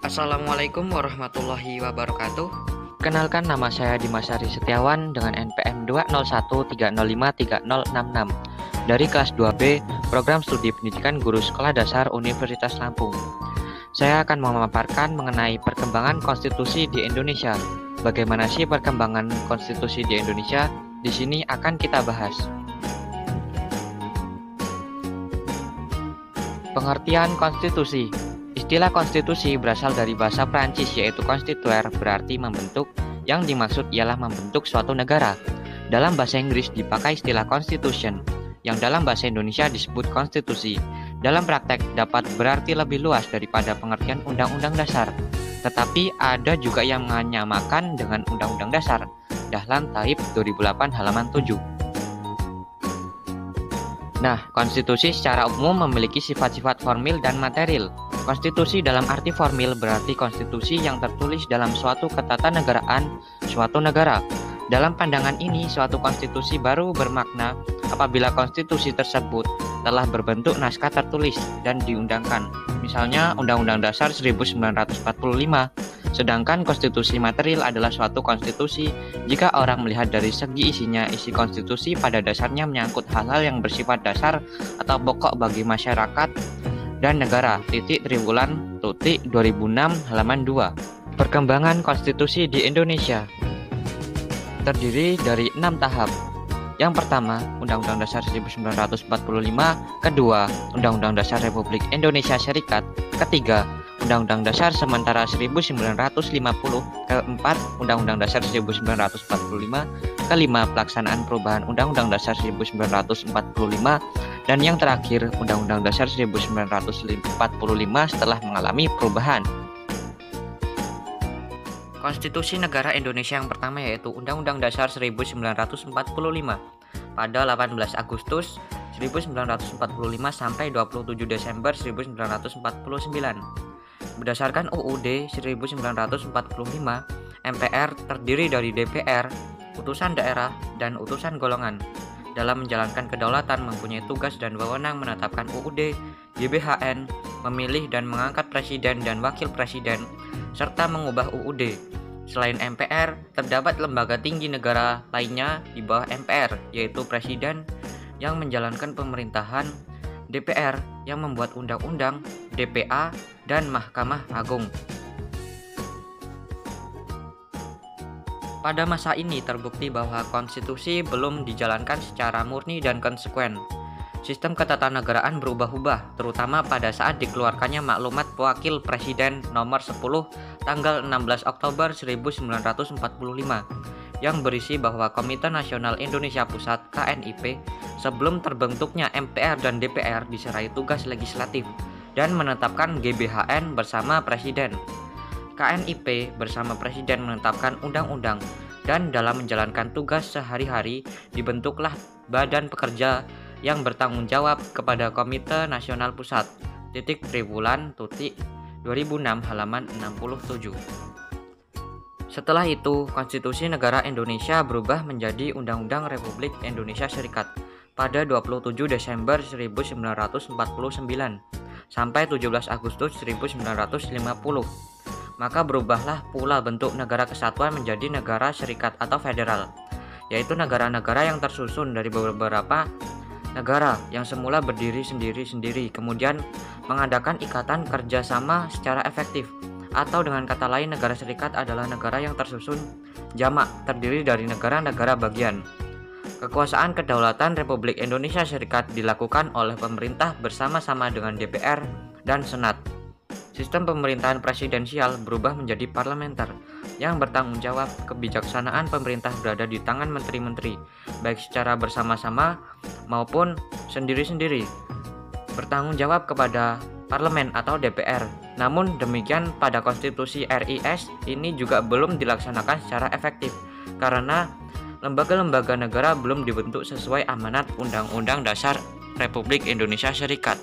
Assalamualaikum warahmatullahi wabarakatuh. Kenalkan, nama saya Dimas Ari Setiawan dengan NPM 20130530666 dari kelas 2B Program Studi Pendidikan Guru Sekolah Dasar Universitas Lampung. Saya akan memaparkan mengenai perkembangan konstitusi di Indonesia. Bagaimana sih perkembangan konstitusi di Indonesia? Di sini akan kita bahas. Pengertian konstitusi. Istilah konstitusi berasal dari bahasa Prancis yaitu constituer, berarti membentuk, yang dimaksud ialah membentuk suatu negara. Dalam bahasa Inggris dipakai istilah constitution, yang dalam bahasa Indonesia disebut konstitusi. Dalam praktek dapat berarti lebih luas daripada pengertian undang-undang dasar. Tetapi ada juga yang menyamakan dengan undang-undang dasar. Dahlan Taib 2008 halaman 7. Nah, konstitusi secara umum memiliki sifat-sifat formil dan material. Konstitusi dalam arti formil berarti konstitusi yang tertulis dalam suatu ketatanegaraan suatu negara. Dalam pandangan ini, suatu konstitusi baru bermakna apabila konstitusi tersebut telah berbentuk naskah tertulis dan diundangkan. Misalnya Undang-Undang Dasar 1945. Sedangkan konstitusi material adalah suatu konstitusi jika orang melihat dari segi isinya. Isi konstitusi pada dasarnya menyangkut hal-hal yang bersifat dasar atau pokok bagi masyarakat dan negara. Triwulan 2006 halaman 2. Perkembangan konstitusi di Indonesia terdiri dari 6 tahap. Yang pertama, Undang-Undang Dasar 1945. Kedua, Undang-Undang Dasar Republik Indonesia Serikat. Ketiga, Undang-Undang Dasar sementara 1950. Keempat, Undang-Undang Dasar 1945. Kelima, pelaksanaan perubahan Undang-Undang Dasar 1945. Dan yang terakhir, Undang-Undang Dasar 1945 setelah mengalami perubahan. Konstitusi Negara Indonesia yang pertama yaitu Undang-Undang Dasar 1945 pada 18 Agustus 1945 sampai 27 Desember 1949. Berdasarkan UUD 1945, MPR terdiri dari DPR, utusan daerah, dan utusan golongan. Dalam menjalankan kedaulatan mempunyai tugas dan wewenang menetapkan UUD, GBHN, memilih dan mengangkat presiden dan wakil presiden, serta mengubah UUD. Selain MPR, terdapat lembaga tinggi negara lainnya di bawah MPR, yaitu Presiden yang menjalankan pemerintahan, DPR yang membuat undang-undang, DPA, dan Mahkamah Agung. Pada masa ini terbukti bahwa konstitusi belum dijalankan secara murni dan konsekuen. Sistem ketatanegaraan berubah-ubah, terutama pada saat dikeluarkannya maklumat Wakil Presiden nomor 10 tanggal 16 Oktober 1945 yang berisi bahwa Komite Nasional Indonesia Pusat (KNIP) sebelum terbentuknya MPR dan DPR diserai tugas legislatif dan menetapkan GBHN bersama Presiden. KNIP bersama Presiden menetapkan undang-undang, dan dalam menjalankan tugas sehari-hari dibentuklah Badan Pekerja yang bertanggung jawab kepada Komite Nasional Pusat. Triwulan 2006 halaman 67. Setelah itu, Konstitusi Negara Indonesia berubah menjadi Undang-Undang Republik Indonesia Serikat pada 27 Desember 1949 sampai 17 Agustus 1950. Maka berubahlah pula bentuk negara kesatuan menjadi negara serikat atau federal, yaitu negara-negara yang tersusun dari beberapa negara yang semula berdiri sendiri-sendiri kemudian mengadakan ikatan kerjasama secara efektif. Atau dengan kata lain, negara serikat adalah negara yang tersusun jamak terdiri dari negara-negara bagian. Kekuasaan kedaulatan Republik Indonesia Serikat dilakukan oleh pemerintah bersama-sama dengan DPR dan Senat. Sistem pemerintahan presidensial berubah menjadi parlementer yang bertanggung jawab. Kebijaksanaan pemerintah berada di tangan menteri-menteri, baik secara bersama-sama maupun sendiri-sendiri, bertanggung jawab kepada parlemen atau DPR. Namun demikian, pada konstitusi RIS ini juga belum dilaksanakan secara efektif karena lembaga-lembaga negara belum dibentuk sesuai amanat Undang-Undang Dasar Republik Indonesia Serikat.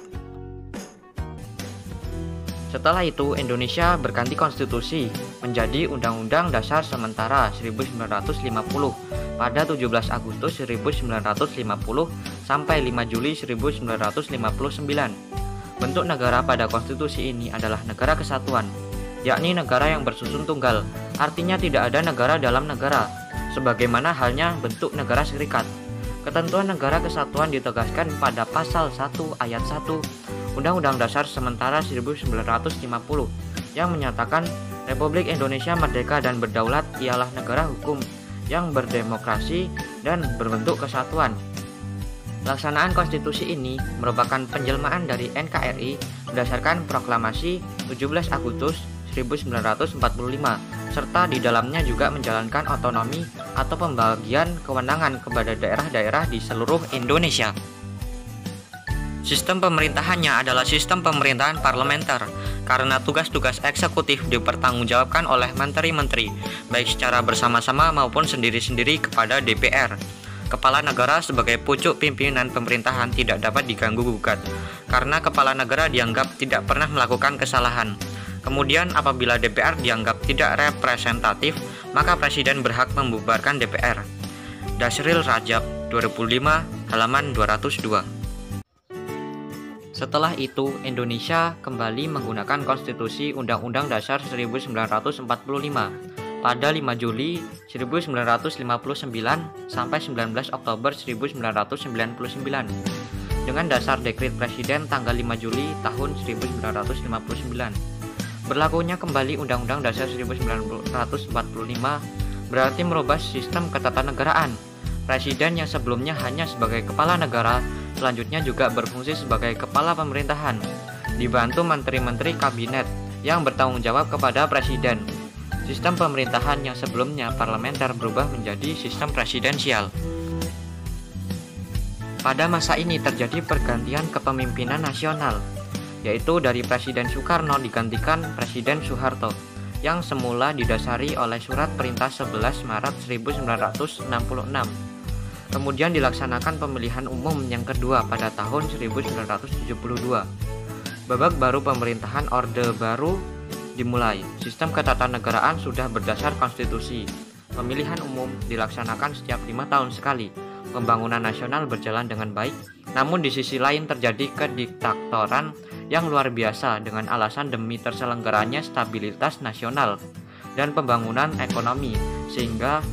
Setelah itu, Indonesia berganti konstitusi menjadi Undang-Undang Dasar Sementara 1950 pada 17 Agustus 1950 sampai 5 Juli 1959. Bentuk negara pada konstitusi ini adalah negara kesatuan. yakni negara yang bersusun tunggal. Artinya tidak ada negara dalam negara, sebagaimana halnya bentuk negara serikat. Ketentuan negara kesatuan ditegaskan pada pasal 1 ayat 1 Undang-Undang Dasar Sementara 1950 yang menyatakan Republik Indonesia merdeka dan berdaulat ialah negara hukum yang berdemokrasi dan berbentuk kesatuan. Pelaksanaan konstitusi ini merupakan penjelmaan dari NKRI berdasarkan proklamasi 17 Agustus 1945 serta di dalamnya juga menjalankan otonomi atau pembagian kewenangan kepada daerah-daerah di seluruh Indonesia. Sistem pemerintahannya adalah sistem pemerintahan parlementer karena tugas-tugas eksekutif dipertanggungjawabkan oleh menteri-menteri baik secara bersama-sama maupun sendiri-sendiri kepada DPR. Kepala negara sebagai pucuk pimpinan pemerintahan tidak dapat diganggu-gugat karena kepala negara dianggap tidak pernah melakukan kesalahan. Kemudian apabila DPR dianggap tidak representatif, maka presiden berhak membubarkan DPR. Dasril Rajab 2005 halaman 202. Setelah itu, Indonesia kembali menggunakan konstitusi Undang-Undang Dasar 1945 pada 5 Juli 1959 sampai 19 Oktober 1999 dengan dasar dekret Presiden tanggal 5 Juli tahun 1959. Berlakunya kembali Undang-Undang Dasar 1945 berarti merubah sistem ketatanegaraan. Presiden yang sebelumnya hanya sebagai kepala negara selanjutnya juga berfungsi sebagai kepala pemerintahan, dibantu menteri-menteri kabinet yang bertanggung jawab kepada presiden. Sistem pemerintahan yang sebelumnya parlementer berubah menjadi sistem presidensial. Pada masa ini terjadi pergantian kepemimpinan nasional, yaitu dari Presiden Soekarno digantikan Presiden Soeharto, yang semula didasari oleh Surat Perintah 11 Maret 1966. Kemudian dilaksanakan pemilihan umum yang kedua pada tahun 1972. Babak baru pemerintahan Orde Baru dimulai. Sistem ketatanegaraan sudah berdasar konstitusi. Pemilihan umum dilaksanakan setiap 5 tahun sekali. Pembangunan nasional berjalan dengan baik. Namun di sisi lain terjadi kediktatoran yang luar biasa dengan alasan demi terselenggaranya stabilitas nasional dan pembangunan ekonomi, sehingga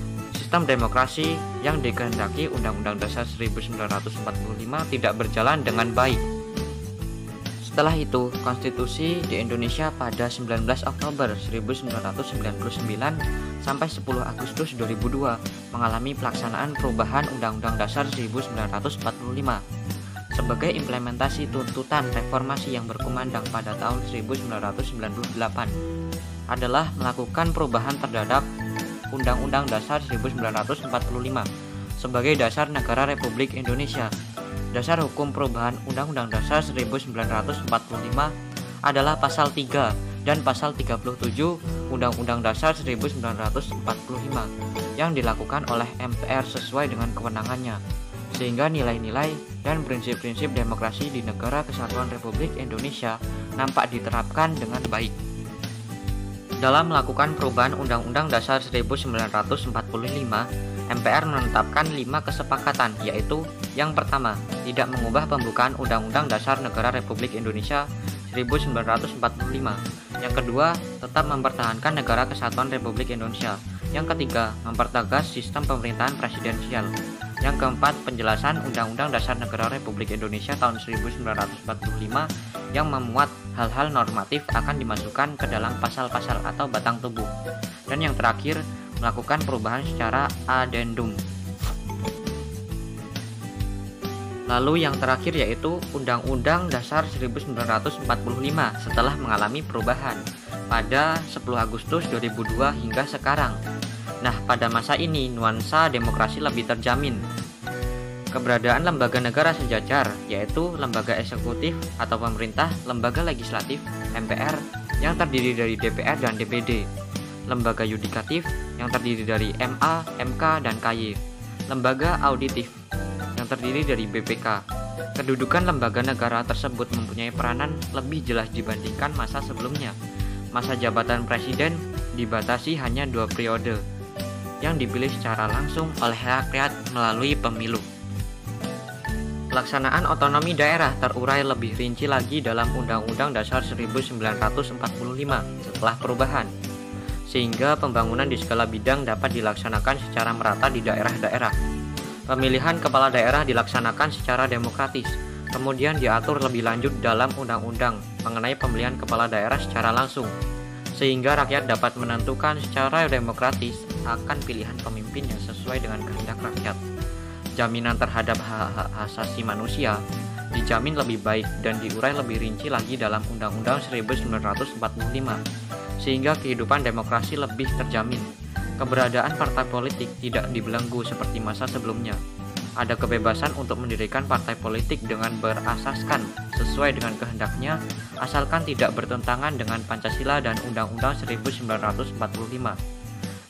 sistem demokrasi yang dikehendaki Undang-Undang Dasar 1945 tidak berjalan dengan baik. Setelah itu, konstitusi di Indonesia pada 19 Oktober 1999 sampai 10 Agustus 2002 mengalami pelaksanaan perubahan Undang-Undang Dasar 1945 sebagai implementasi tuntutan reformasi yang berkumandang pada tahun 1998 adalah melakukan perubahan terhadap Undang-Undang Dasar 1945 sebagai dasar negara Republik Indonesia. Dasar hukum perubahan Undang-Undang Dasar 1945 adalah pasal 3 dan pasal 37 Undang-Undang Dasar 1945 yang dilakukan oleh MPR sesuai dengan kewenangannya, sehingga nilai-nilai dan prinsip-prinsip demokrasi di Negara Kesatuan Republik Indonesia nampak diterapkan dengan baik. Dalam melakukan perubahan Undang-Undang Dasar 1945, MPR menetapkan 5 kesepakatan, yaitu yang pertama, tidak mengubah pembukaan Undang-Undang Dasar Negara Republik Indonesia 1945. Yang kedua, tetap mempertahankan Negara Kesatuan Republik Indonesia. Yang ketiga, mempertegas sistem pemerintahan presidensial. Yang keempat, penjelasan Undang-Undang Dasar Negara Republik Indonesia tahun 1945 yang memuat hal-hal normatif akan dimasukkan ke dalam pasal-pasal atau batang tubuh. Dan yang terakhir, melakukan perubahan secara adendum. Lalu yang terakhir yaitu Undang-Undang Dasar 1945 setelah mengalami perubahan pada 10 Agustus 2002 hingga sekarang. Nah, pada masa ini nuansa demokrasi lebih terjamin. Keberadaan lembaga negara sejajar, yaitu lembaga eksekutif atau pemerintah, lembaga legislatif, MPR, yang terdiri dari DPR dan DPD, lembaga yudikatif, yang terdiri dari MA, MK, dan KY, lembaga auditif, yang terdiri dari BPK. Kedudukan lembaga negara tersebut mempunyai peranan lebih jelas dibandingkan masa sebelumnya. Masa jabatan presiden dibatasi hanya 2 periode, yang dipilih secara langsung oleh rakyat melalui pemilu. Pelaksanaan otonomi daerah terurai lebih rinci lagi dalam Undang-Undang Dasar 1945 setelah perubahan, sehingga pembangunan di segala bidang dapat dilaksanakan secara merata di daerah-daerah. Pemilihan kepala daerah dilaksanakan secara demokratis, kemudian diatur lebih lanjut dalam undang-undang mengenai pemilihan kepala daerah secara langsung, sehingga rakyat dapat menentukan secara demokratis akan pilihan pemimpin yang sesuai dengan kehendak rakyat. Jaminan terhadap hak-hak asasi manusia dijamin lebih baik dan diurai lebih rinci lagi dalam Undang-Undang 1945, sehingga kehidupan demokrasi lebih terjamin. Keberadaan partai politik tidak dibelenggu seperti masa sebelumnya. Ada kebebasan untuk mendirikan partai politik dengan berasaskan sesuai dengan kehendaknya, asalkan tidak bertentangan dengan Pancasila dan Undang-Undang 1945,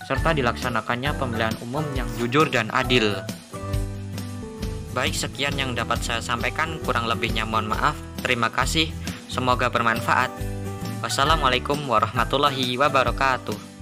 serta dilaksanakannya pemilihan umum yang jujur dan adil. Baik, sekian yang dapat saya sampaikan, kurang lebihnya mohon maaf. Terima kasih, semoga bermanfaat. Wassalamualaikum warahmatullahi wabarakatuh.